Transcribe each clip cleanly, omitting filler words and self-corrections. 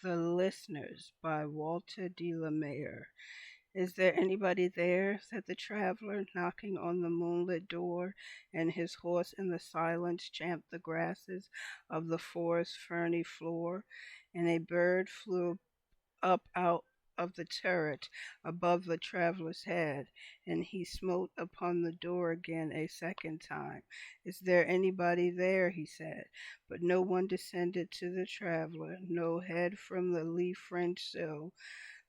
The Listeners by Walter de la Mare. Is there anybody there? Said the traveler, knocking on the moonlit door, and his horse in the silence champed the grasses of the forest's ferny floor, and a bird flew up out of the turret above the traveler's head, and he smote upon the door again a second time. Is there anybody there? He said, but no one descended to the traveler. No head from the leaf-fringed sill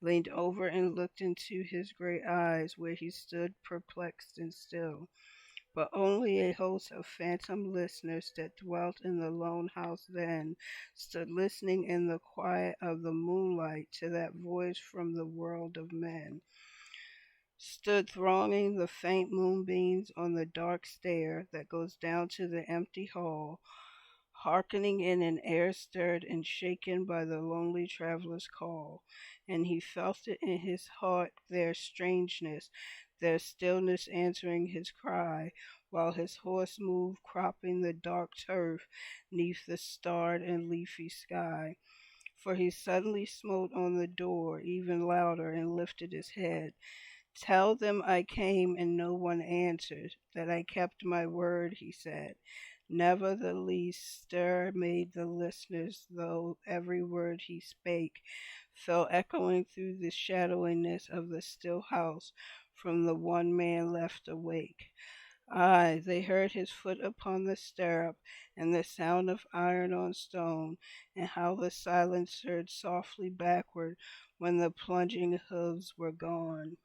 leaned over and looked into his great eyes, where he stood perplexed and still, but only a host of phantom listeners that dwelt in the lone house then stood listening in the quiet of the moonlight to that voice from the world of men, stood thronging the faint moonbeams on the dark stair that goes down to the empty hall, hearkening in an air stirred and shaken by the lonely traveler's call, and he felt it in his heart, their strangeness, their stillness answering his cry, while his horse moved cropping the dark turf neath the starred and leafy sky. For he suddenly smote on the door even louder and lifted his head. Tell them I came and no one answered, that I kept my word, he said. Never the least stir made the listeners, though every word he spake fell echoing through the shadowiness of the still house from the one man left awake. Aye, they heard his foot upon the stirrup, and the sound of iron on stone, and how the silence surged softly backward when the plunging hoofs were gone.